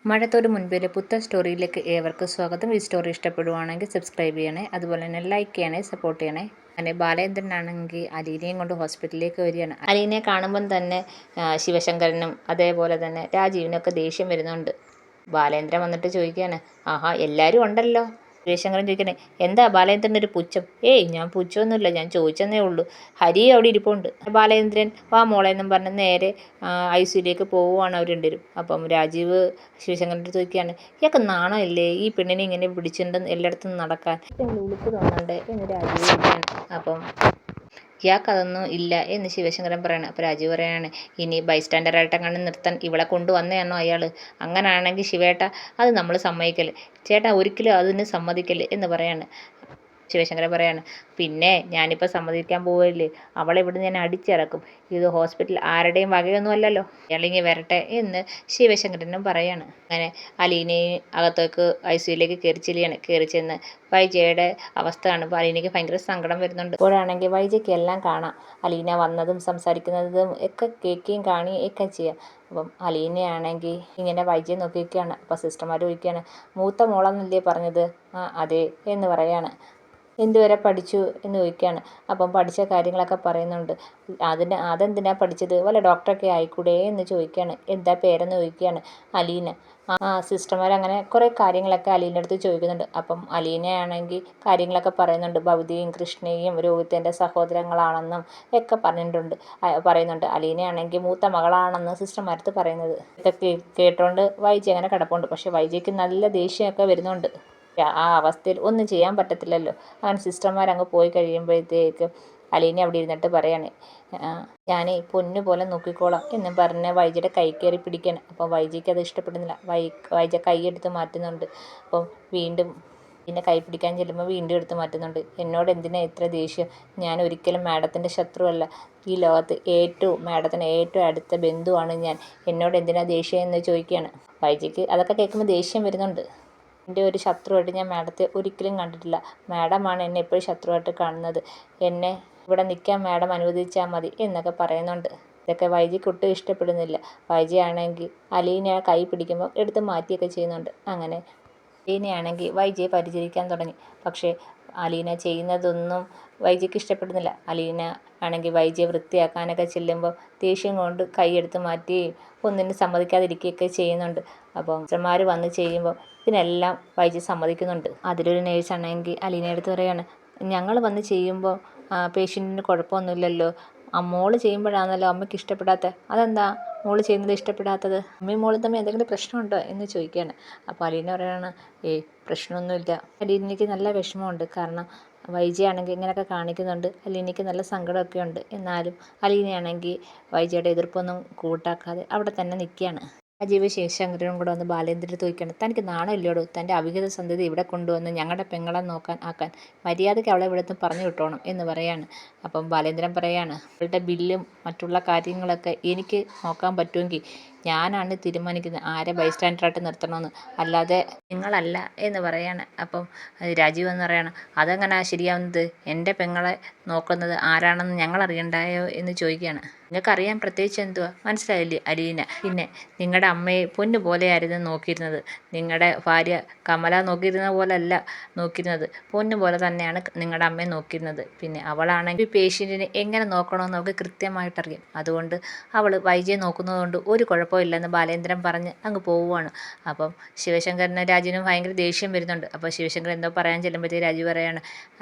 മഴത്തോട് മുൻപിലെ പുത്തൻ സ്റ്റോറിയിലേക്ക് ഏവർക്കും സ്വാഗതം. ഈ സ്റ്റോറി ഇഷ്ടപ്പെടുവാണെങ്കിൽ സബ്സ്ക്രൈബ് ചെയ്യണേ, അതുപോലെ തന്നെ ലൈക്ക് ചെയ്യണേ, സപ്പോർട്ട് ചെയ്യണേ. അങ്ങനെ ബാലേന്ദ്രനാണെങ്കിൽ അലീനയും കൊണ്ട് ഹോസ്പിറ്റലിലേക്ക് വരികയാണ്. അലീനയെ കാണുമ്പം തന്നെ ശിവശങ്കരനും അതേപോലെ തന്നെ രാജീവിനൊക്കെ ദേഷ്യം വരുന്നുണ്ട്. ബാലേന്ദ്രൻ വന്നിട്ട് ചോദിക്കുകയാണ്, ആഹാ എല്ലാവരും ഉണ്ടല്ലോ. ശിവശങ്കരൻ ചോദിക്കണേ, എന്താ ബാലേന്ദ്രൻ്റെ ഒരു പുച്ഛം? ഏയ് ഞാൻ പുച്ഛമൊന്നുമില്ല, ഞാൻ ചോദിച്ചെന്നേ ഉള്ളൂ. ഹരി അവിടെ ഇരിപ്പുണ്ട്. ബാലേന്ദ്രൻ വാ മോളെ എന്നും പറഞ്ഞ് നേരെ ഐസിയിലേക്ക് പോവുകയാണ് അവർ രണ്ടുപേരും. അപ്പം രാജീവ് ശിവശങ്കരൻ്റെ ചോദിക്കുകയാണ്, ഇയാൾക്ക് നാണമില്ലേ ഈ പെണ്ണിനെ ഇങ്ങനെ പിടിച്ചിട്ടുണ്ട് എല്ലായിടത്തും നടക്കാൻ? ഉളുപ്പ് തോന്നണ്ടേ എന്ന് രാജീവ് ചോദിക്കുകയാണ്. അപ്പം ഇയാൾക്കതൊന്നും ഇല്ല എന്ന് ശിവശങ്കരൻ പറയണം. അപ്പോൾ രാജീവ് പറയാണ്, ഇനി ബൈസ്റ്റാൻഡറായിട്ടെങ്ങാനും നിർത്താൻ ഇവളെ കൊണ്ടുവന്നതാണോ അയാൾ? അങ്ങനെയാണെങ്കിൽ ശിവേട്ട അത് നമ്മൾ സമ്മതിക്കല്, ചേട്ടാ ഒരിക്കലും അതിന് സമ്മതിക്കല് എന്ന് പറയാണ്. ശിവശങ്കരൻ പറയാണ്, പിന്നെ ഞാനിപ്പോൾ സമ്മതിക്കാൻ പോവില്ലേ, അവളെ ഇവിടെ ഞാൻ അടിച്ചിറക്കും. ഇത് ഹോസ്പിറ്റൽ ആരുടെയും വകയൊന്നും അല്ലല്ലോ, അല്ലെങ്കിൽ വരട്ടെ എന്ന് ശിവശങ്കരനും പറയാണ്. അങ്ങനെ അലീനയെ അകത്തേക്ക് ഐസിയുലേക്ക് കയറി ചെല്ലുകയാണ്. കയറി ചെന്ന് വൈജയുടെ അവസ്ഥ കാണുമ്പോൾ അലീനയ്ക്ക് ഭയങ്കര സങ്കടം വരുന്നുണ്ട്. ഇപ്പോഴാണെങ്കിൽ വൈജയ്ക്ക് എല്ലാം കാണാം, അലീന വന്നതും സംസാരിക്കുന്നതും ഒക്കെ കേൾക്കുകയും കാണുകയും ഒക്കെ ചെയ്യാം. അപ്പം അലീനയാണെങ്കിൽ ഇങ്ങനെ വൈജയെ നോക്കിയിരിക്കുകയാണ്. അപ്പോൾ സിസ്റ്റർമാർ ചോദിക്കുകയാണ്, മൂത്ത മോളെന്നല്ലേ പറഞ്ഞത്? ആ അതെ എന്ന് പറയാണ്. എന്തുവരെ പഠിച്ചു എന്ന് ചോദിക്കുകയാണ്. അപ്പം പഠിച്ച കാര്യങ്ങളൊക്കെ പറയുന്നുണ്ട്. അതെന്തിനാ പഠിച്ചത്, വല്ല ഡോക്ടറൊക്കെ ആയിക്കൂടെ എന്ന് ചോദിക്കുകയാണ്. എന്താ പേരെന്ന് ചോദിക്കുകയാണ്. അലീന. സിസ്റ്റർമാർ അങ്ങനെ കുറേ കാര്യങ്ങളൊക്കെ അലീനയുടെ അടുത്ത് ചോദിക്കുന്നുണ്ട്. അപ്പം അലീനയാണെങ്കിൽ കാര്യങ്ങളൊക്കെ പറയുന്നുണ്ട്. ഭവതിയും കൃഷ്ണയും രോഹിതൻ്റെ സഹോദരങ്ങളാണെന്നും ഒക്കെ പറയുന്നുണ്ട്. അലീനയാണെങ്കിൽ മൂത്ത മകളാണെന്ന് സിസ്റ്റർമാരടുത്ത് പറയുന്നത്. ഇതൊക്കെ കേട്ടോണ്ട് വൈജി അങ്ങനെ കിടപ്പുണ്ട്. പക്ഷെ വൈജിക്ക് നല്ല ദേഷ്യമൊക്കെ വരുന്നുണ്ട്. ആ അവസ്ഥയിൽ ഒന്നും ചെയ്യാൻ പറ്റത്തില്ലല്ലോ. അങ്ങനെ സിസ്റ്റർമാരങ്ങ് പോയി കഴിയുമ്പോഴത്തേക്ക് അലീന അവിടെ ഇരുന്നിട്ട് പറയാണ്, ഞാനേ പൊന്നു പോലെ നോക്കിക്കോളാം എന്ന് പറഞ്ഞ് വൈജയുടെ കൈ കയറി പിടിക്കണം. അപ്പോൾ വൈജയ്ക്ക് അത് ഇഷ്ടപ്പെടുന്നില്ല. വൈജ കൈ എടുത്ത് മാറ്റുന്നുണ്ട്. അപ്പം വീണ്ടും പിന്നെ കൈ പിടിക്കാൻ ചെല്ലുമ്പോൾ വീണ്ടും എടുത്ത് മാറ്റുന്നുണ്ട്. എന്നോട് എന്തിനാ ഇത്ര ദേഷ്യം? ഞാൻ ഒരിക്കലും മാഡത്തിൻ്റെ ശത്രുവല്ല. ഈ ലോകത്ത് മാഡത്തിന് ഏറ്റവും അടുത്ത ബന്ധുവാണ് ഞാൻ. എന്നോട് എന്തിനാ ദേഷ്യം എന്ന് ചോദിക്കുകയാണ്. വൈജയ്ക്ക് അതൊക്കെ കേൾക്കുമ്പോൾ ദേഷ്യം വരുന്നുണ്ട്. എൻ്റെ ഒരു ശത്രുവായിട്ട് ഞാൻ മാഡത്തെ ഒരിക്കലും കണ്ടിട്ടില്ല. മാഡമാണ് എന്നെ എപ്പോഴും ശത്രുവായിട്ട് കാണുന്നത്. എന്നെ ഇവിടെ നിൽക്കാൻ മാഡം അനുവദിച്ചാൽ മതി എന്നൊക്കെ പറയുന്നുണ്ട്. ഇതൊക്കെ വൈജിക്ക് ഒട്ടും ഇഷ്ടപ്പെടുന്നില്ല. വൈജിയാണെങ്കിൽ അലീന കൈ പിടിക്കുമ്പോൾ എടുത്ത് മാറ്റിയൊക്കെ ചെയ്യുന്നുണ്ട്. അങ്ങനെ അലീനയാണെങ്കിൽ വൈജിയെ പരിചരിക്കാൻ തുടങ്ങി. പക്ഷേ അലീന ചെയ്യുന്നതൊന്നും വൈജിക്ക് ഇഷ്ടപ്പെടുന്നില്ല. അലീന ആണെങ്കിൽ വൈജിയെ വൃത്തിയാക്കാനൊക്കെ ചെല്ലുമ്പോൾ ദേഷ്യം കൊണ്ട് കൈയെടുത്ത് മാറ്റുകയും ഒന്നിനും സമ്മതിക്കാതിരിക്കുകയൊക്കെ ചെയ്യുന്നുണ്ട്. അപ്പം ടീച്ചർമാർ വന്ന് ചെയ്യുമ്പോൾ ഇതിനെല്ലാം വൈജി സമ്മതിക്കുന്നുണ്ട്. അതിലൊരു നേഴ്സാണെങ്കിൽ അലീനയുടെ അടുത്ത് പറയാണ്, ഞങ്ങൾ വന്ന് ചെയ്യുമ്പോൾ പേഷ്യൻറ്റിന് കുഴപ്പമൊന്നുമില്ലല്ലോ, മോള് ചെയ്യുമ്പോഴാണല്ലോ അമ്മയ്ക്ക് ഇഷ്ടപ്പെടാത്തത്. അതെന്താ മോള് ചെയ്യുന്നത് ഇഷ്ടപ്പെടാത്തത്? അമ്മയും മോളും തമ്മിൽ എന്തെങ്കിലും പ്രശ്നമുണ്ടോ എന്ന് ചോദിക്കുകയാണ്. അപ്പോൾ അലീന പറയാണ്, ഏയ് പ്രശ്നമൊന്നുമില്ല. അലീനയ്ക്ക് നല്ല വിഷമമുണ്ട്. കാരണം വൈജയാണെങ്കിൽ ഇങ്ങനെയൊക്കെ കാണിക്കുന്നുണ്ട്. അലീനയ്ക്ക് നല്ല സങ്കടമൊക്കെ ഉണ്ട്. എന്നാലും അലീനയാണെങ്കിൽ വൈജയുടെ എതിർപ്പൊന്നും കൂട്ടാക്കാതെ അവിടെ തന്നെ നിൽക്കുകയാണ്. രാജീവ് ശിവശങ്കരനും കൂടെ വന്ന് ബാലേന്ദ്രൻ ചോദിക്കണം, തനിക്ക് നാണമില്ലോടോ, തൻ്റെ അവിഹിത സന്ധതി ഇവിടെ കൊണ്ടുവന്ന് ഞങ്ങളുടെ പെങ്ങളെ ആക്കാൻ മര്യാദയ്ക്ക് അവളെ ഇവിടെ നിന്ന് പറഞ്ഞു വിട്ടോണം എന്ന് പറയാണ്. അപ്പം ബാലേന്ദ്രൻ പറയാണ്, അവളുടെ ബില്ലും മറ്റുള്ള കാര്യങ്ങളൊക്കെ എനിക്ക് നോക്കാൻ പറ്റുമെങ്കിൽ ഞാനാണ് തീരുമാനിക്കുന്നത് ആരെ ബൈസ്റ്റാൻഡറായിട്ട് നിർത്തണമെന്ന്, അല്ലാതെ നിങ്ങളല്ല എന്ന് പറയാണ്. അപ്പം രാജീവ് എന്ന് പറയാണ്, അതെങ്ങനെയാ ശരിയാവുന്നത്? എൻ്റെ പെങ്ങളെ നോക്കുന്നത് ആരാണെന്ന് ഞങ്ങൾ അറിയണ്ടായോ എന്ന് ചോദിക്കുകയാണ്. നിങ്ങൾക്കറിയാൻ പ്രത്യേകിച്ച് എന്തുവാ, മനസ്സിലായില്ലേ അലീന? പിന്നെ നിങ്ങളുടെ അമ്മയെ പൊന്നു പോലെയായിരുന്നു നോക്കിയിരുന്നത്. നിങ്ങളുടെ ഭാര്യ കമല നോക്കിയിരുന്ന പോലല്ല നോക്കിയിരുന്നത്, പൊന്നു പോലെ തന്നെയാണ് നിങ്ങളുടെ അമ്മയെ നോക്കിയിരുന്നത്. പിന്നെ അവളാണെങ്കിൽ പേഷ്യൻറ്റിനെ എങ്ങനെ നോക്കണമെന്ന് അവൾക്ക് കൃത്യമായിട്ടറിയാം. അതുകൊണ്ട് അവൾ വൈജയെ നോക്കുന്നതുകൊണ്ട് ഒരു കുഴപ്പമില്ലെന്ന് ബാലേന്ദ്രൻ പറഞ്ഞ് അങ്ങ് പോവുകയാണ്. അപ്പം ശിവശങ്കരനും രാജീവിനും ഭയങ്കര ദേഷ്യം വരുന്നുണ്ട്. അപ്പോൾ ശിവശങ്കരൻ എന്തോ പറയാൻ ചെല്ലുമ്പോഴത്തേക്ക് രാജീവ് പറയാണ്,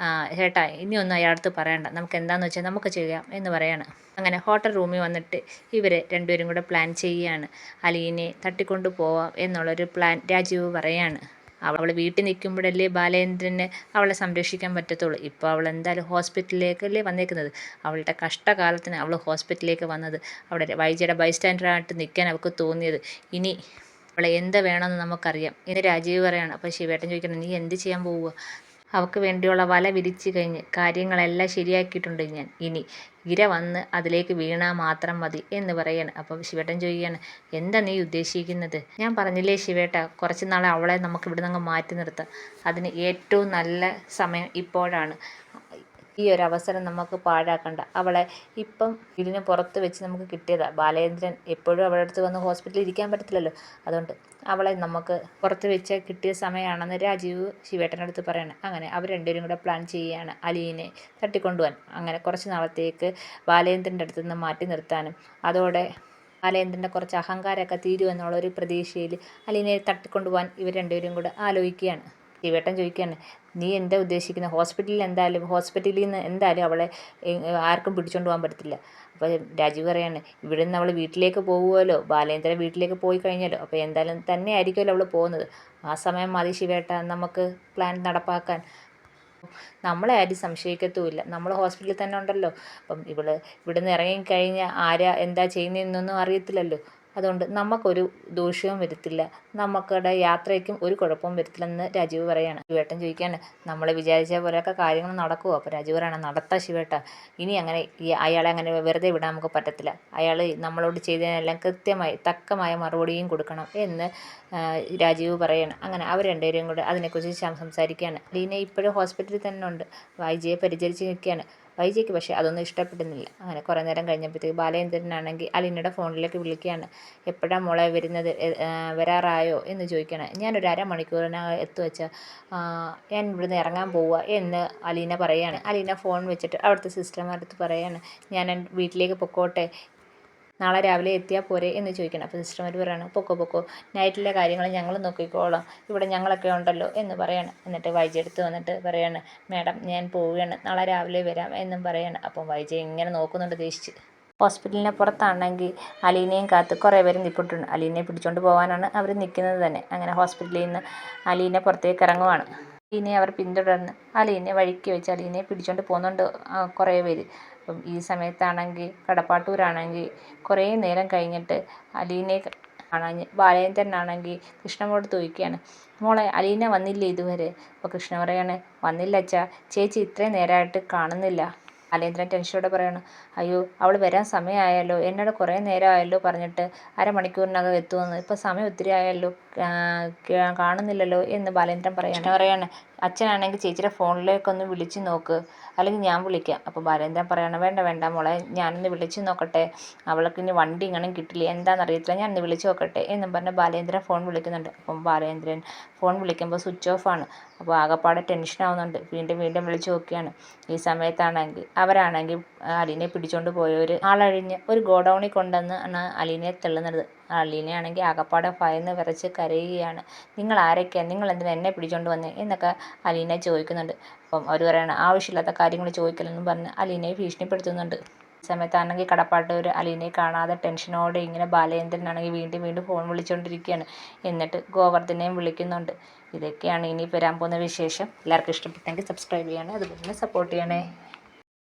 ചേട്ടാ ഇനിയൊന്നും അയാളടുത്ത് പറയണ്ട, നമുക്ക് എന്താണെന്ന് വെച്ചാൽ നമുക്ക് ചെയ്യാം എന്ന് പറയാണ്. അങ്ങനെ ഹോട്ടൽ റൂമിൽ വന്നിട്ട് ഇവർ രണ്ടുപേരും കൂടെ പ്ലാൻ ചെയ്യുകയാണ്. അലീനയെ തട്ടിക്കൊണ്ട് പോവാം എന്നുള്ളൊരു പ്ലാൻ രാജീവ് പറയാണ്. അവൾ വീട്ടിൽ നിൽക്കുമ്പോഴല്ലേ ബാലേന്ദ്രന് അവളെ സംരക്ഷിക്കാൻ പറ്റത്തുള്ളൂ. ഇപ്പോൾ അവൾ എന്തായാലും ഹോസ്പിറ്റലിലേക്കല്ലേ വന്നേക്കുന്നത്. അവളുടെ കഷ്ടകാലത്തിന് അവൾ ഹോസ്പിറ്റലിലേക്ക് വന്നത്, അവിടെ വൈജയുടെ ബൈസ്റ്റാൻഡറായിട്ട് നിൽക്കാൻ അവൾക്ക് തോന്നിയത്. ഇനി അവളെ എന്ത് വേണമെന്ന് നമുക്കറിയാം എന്ന് രാജീവ് പറയാണ്. അപ്പോൾ ശിവേട്ടൻ ചോദിക്കണം, നീ എന്ത് ചെയ്യാൻ പോവുക? അവൾക്ക് വേണ്ടിയുള്ള വല വിരിച്ച് കഴിഞ്ഞ് കാര്യങ്ങളെല്ലാം ശരിയാക്കിയിട്ടുണ്ട് ഞാൻ. ഇനി ഇര വന്ന് അതിലേക്ക് വീണാൽ മാത്രം മതി എന്ന് പറയാണ്. അപ്പം ശിവേട്ടൻ ചോദിക്കുകയാണ്, എന്താ നീ ഉദ്ദേശിക്കുന്നത്? ഞാൻ പറഞ്ഞില്ലേ ശിവേട്ട, കുറച്ച് നാളെ അവളെ നമുക്ക് ഇവിടെ നിന്ന് മാറ്റി നിർത്താം. അതിന് ഏറ്റവും നല്ല സമയം ഇപ്പോഴാണ്. ഈ ഒരു അവസരം നമുക്ക് പാഴാക്കണ്ട. അവളെ ഇപ്പം ഇതിന് പുറത്ത് വെച്ച് നമുക്ക് കിട്ടിയതാണ്. ബാലേന്ദ്രൻ എപ്പോഴും അവളുടെ അടുത്ത് വന്ന് ഹോസ്പിറ്റലിൽ ഇരിക്കാൻ പറ്റത്തില്ലല്ലോ. അതുകൊണ്ട് അവളെ നമുക്ക് പുറത്ത് വെച്ച് കിട്ടിയ സമയമാണെന്ന് രാജീവ് ശിവേട്ടൻ്റെ അടുത്ത് പറയണം. അങ്ങനെ അവർ രണ്ടുപേരും കൂടെ പ്ലാൻ ചെയ്യുകയാണ് അലീനെ തട്ടിക്കൊണ്ടുപോകാൻ. അങ്ങനെ കുറച്ച് നാളത്തേക്ക് ബാലേന്ദ്രൻ്റെ അടുത്ത് നിന്ന് മാറ്റി നിർത്താനും അതോടെ ബാലേന്ദ്രൻ്റെ കുറച്ച് അഹങ്കാരമൊക്കെ തീരുമെന്നുള്ളൊരു പ്രതീക്ഷയിൽ അലീനെ തട്ടിക്കൊണ്ടുപോകാൻ ഇവർ രണ്ടുപേരും കൂടെ ആലോചിക്കുകയാണ്. ശിവേട്ടൻ ചോദിക്കുകയാണ്, നീ എന്താ ഉദ്ദേശിക്കുന്നത്? ഹോസ്പിറ്റലിൽ നിന്ന് എന്തായാലും അവളെ ആർക്കും പിടിച്ചുകൊണ്ട് പോകാൻ പറ്റത്തില്ല. അപ്പോൾ രാജീവ് പറയാണ്, ഇവിടെ നിന്ന് അവൾ വീട്ടിലേക്ക് പോകുമല്ലോ, ബാലേന്ദ്രൻ വീട്ടിലേക്ക് പോയി കഴിഞ്ഞല്ലോ, അപ്പോൾ എന്തായാലും തന്നെ ആയിരിക്കുമല്ലോ അവൾ പോകുന്നത്. ആ സമയം മതി ശിവേട്ട നമുക്ക് പ്ലാൻ നടപ്പാക്കാൻ. നമ്മളെ ആരും സംശയിക്കത്തുമില്ല, നമ്മൾ ഹോസ്പിറ്റലിൽ തന്നെ ഉണ്ടല്ലോ. അപ്പം ഇവിടെ നിന്ന് ഇറങ്ങിക്കഴിഞ്ഞാൽ ആരാ എന്താ ചെയ്യുന്നതെന്നൊന്നും അറിയത്തില്ലല്ലോ. അതുകൊണ്ട് നമുക്കൊരു ദൂഷ്യവും വരത്തില്ല, നമുക്കിടെ യാത്രയ്ക്കും ഒരു കുഴപ്പവും വരത്തില്ലെന്ന് രാജീവ് പറയാണ്. ശിവേട്ടൻ ചോദിക്കുകയാണ്, നമ്മൾ വിചാരിച്ച പോലെയൊക്കെ കാര്യങ്ങൾ നടക്കുമോ? അപ്പോൾ രാജീവ് പറയണം, നടത്താം ശിവേട്ട. ഇനി അങ്ങനെ അയാളെ അങ്ങനെ വെറുതെ വിടാൻ നമുക്ക് പറ്റത്തില്ല. അയാൾ നമ്മളോട് ചെയ്തതിനെല്ലാം കൃത്യമായി തക്കമായ മറുപടിയും കൊടുക്കണം എന്ന് രാജീവ് പറയണം. അങ്ങനെ അവർ രണ്ടുപേരും കൂടെ അതിനെക്കുറിച്ച് സംസാരിക്കുകയാണ്. ലീന ഇപ്പോഴും ഹോസ്പിറ്റലിൽ തന്നെ ഉണ്ട്, വൈജയെ പരിചരിച്ച് നിൽക്കുകയാണ്. വൈജയ്ക്ക് പക്ഷേ അതൊന്നും ഇഷ്ടപ്പെടുന്നില്ല. അങ്ങനെ കുറേ നേരം കഴിഞ്ഞപ്പോഴത്തേക്ക് ബാലേന്ദ്രനാണെങ്കിൽ അലീനയുടെ ഫോണിലേക്ക് വിളിക്കുകയാണ്. എപ്പോഴാണ് മോളെ വരുന്നത്, വരാറായോ എന്ന് ചോദിക്കുകയാണ്. ഞാനൊരു അരമണിക്കൂറിനകം എത്തുവെച്ചാൽ ഞാൻ ഇവിടുന്ന് ഇറങ്ങാൻ പോവുക എന്ന് അലീന പറയുകയാണ്. അലീന ഫോൺ വെച്ചിട്ട് അവിടുത്തെ സിസ്റ്റർമാരുടെ അടുത്ത് പറയുകയാണ്, ഞാൻ വീട്ടിലേക്ക് പൊക്കോട്ടെ, നാളെ രാവിലെ എത്തിയാൽ പോരെ എന്ന് ചോദിക്കണം. അപ്പോൾ സിസ്റ്റർമാർ പറയാണ്, പൊക്കോ നൈറ്റിലെ കാര്യങ്ങൾ ഞങ്ങൾ നോക്കിക്കോളാം, ഇവിടെ ഞങ്ങളൊക്കെ ഉണ്ടല്ലോ എന്ന് പറയാണ്. എന്നിട്ട് വൈജ എടുത്ത് വന്നിട്ട് പറയാണ്, മാഡം ഞാൻ പോവുകയാണ്, നാളെ രാവിലെ വരാം എന്നും പറയാണ്. അപ്പം വൈജ ഇങ്ങനെ നോക്കുന്നുണ്ട് ദേഷിച്ച്. ഹോസ്പിറ്റലിന് പുറത്താണെങ്കിൽ അലീനയും കാത്ത് കുറേ പേര് നിൽപ്പുണ്ട്. അലീനയെ പിടിച്ചുകൊണ്ട് പോകാനാണ് അവർ നിൽക്കുന്നത് തന്നെ. അങ്ങനെ ഹോസ്പിറ്റലിൽ നിന്ന് അലീന പുറത്തേക്ക് ഇറങ്ങുവാണ്. അലീനയെ അവർ പിന്തുടർന്ന് അലീനയെ വഴിക്ക് വെച്ച് അലീനയെ പിടിച്ചുകൊണ്ട് പോകുന്നുണ്ട് കുറേ പേര്. അപ്പം ഈ സമയത്താണെങ്കിൽ കടപ്പാട്ടൂരാണെങ്കിൽ കുറേ നേരം കഴിഞ്ഞിട്ട് അലീനയെ കാണാൻ ബാലേന്ദ്രനാണെങ്കിൽ കൃഷ്ണമോട് ചോദിക്കുകയാണ്, മോളെ അലീന വന്നില്ലേ ഇതുവരെ? അപ്പോൾ കൃഷ്ണ പറയാണ്, വന്നില്ല അച്ഛാ, ചേച്ചി ഇത്രയും നേരമായിട്ട് കാണുന്നില്ല. ബാലേന്ദ്രൻ ടെൻഷനോടെ പറയണം, അയ്യോ അവൾ വരാൻ സമയമായല്ലോ, എന്നോട് കുറേ നേരമായല്ലോ പറഞ്ഞിട്ട് അരമണിക്കൂറിനകം എത്തുമെന്ന്, ഇപ്പോൾ സമയം ഒത്തിരി ആയല്ലോ, കാണുന്നില്ലല്ലോ എന്ന് ബാലേന്ദ്രൻ പറയാണ്. അച്ഛനാണെങ്കിൽ ചേച്ചിയുടെ ഫോണിലേക്കൊന്ന് വിളിച്ച് നോക്ക്, അല്ലെങ്കിൽ ഞാൻ വിളിക്കാം. അപ്പോൾ ബാലേന്ദ്രൻ പറയണം, വേണ്ട മോളെ, ഞാനൊന്ന് വിളിച്ച് നോക്കട്ടെ, അവൾക്ക് ഇനി വണ്ടി ഇങ്ങനെ കിട്ടില്ല, എന്താണെന്നറിയത്തില്ല, ഞാനൊന്ന് വിളിച്ച് നോക്കട്ടെ എന്നും പറഞ്ഞ് ബാലേന്ദ്രൻ ഫോൺ വിളിക്കുന്നുണ്ട്. അപ്പം ബാലേന്ദ്രൻ ഫോൺ വിളിക്കുമ്പോൾ സ്വിച്ച് ഓഫാണ്. അപ്പോൾ ആകെപ്പാടെ ടെൻഷനാവുന്നുണ്ട്. വീണ്ടും വിളിച്ച് നോക്കുകയാണ്. ഈ സമയത്താണെങ്കിൽ അവരാണെങ്കിൽ അലീനയെ പിടിച്ചുകൊണ്ട് പോയവർ ആളഴിഞ്ഞ് ഒരു ഗോഡൗണിൽ കൊണ്ടുവന്ന് അലീനയെ തള്ളുന്നത്. അലീനയാണെങ്കിൽ ആകെപ്പാടെ ഭയന്ന് വിറച്ച് കരയുകയാണ്. നിങ്ങൾ ആരൊക്കെയാണ്, നിങ്ങൾ എന്തിനാ എന്നെ പിടിച്ചുകൊണ്ട് വന്നേ എന്നൊക്കെ അലീന ചോദിക്കുന്നുണ്ട്. അപ്പം അവർ പറയണം, ആവശ്യമില്ലാത്ത കാര്യങ്ങൾ ചോദിക്കലെന്നും പറഞ്ഞ് അലീനയെ ഭീഷണിപ്പെടുത്തുന്നുണ്ട്. ഈ സമയത്താണെങ്കിൽ കടപ്പാട്ടൂർ അലീനയെ കാണാതെ ടെൻഷനോടെ ഇങ്ങനെ ബാലേന്ദ്രനാണെങ്കിൽ വീണ്ടും ഫോൺ വിളിച്ചുകൊണ്ടിരിക്കുകയാണ്. എന്നിട്ട് ഗോവർദ്ധനെയും വിളിക്കുന്നുണ്ട്. ഇതൊക്കെയാണ് ഇനി വരാൻ പോകുന്ന വിശേഷം. എല്ലാവർക്കും ഇഷ്ടപ്പെട്ടെങ്കിൽ സബ്സ്ക്രൈബ് ചെയ്യണേ, അതുപോലെ തന്നെ സപ്പോർട്ട് ചെയ്യണേ.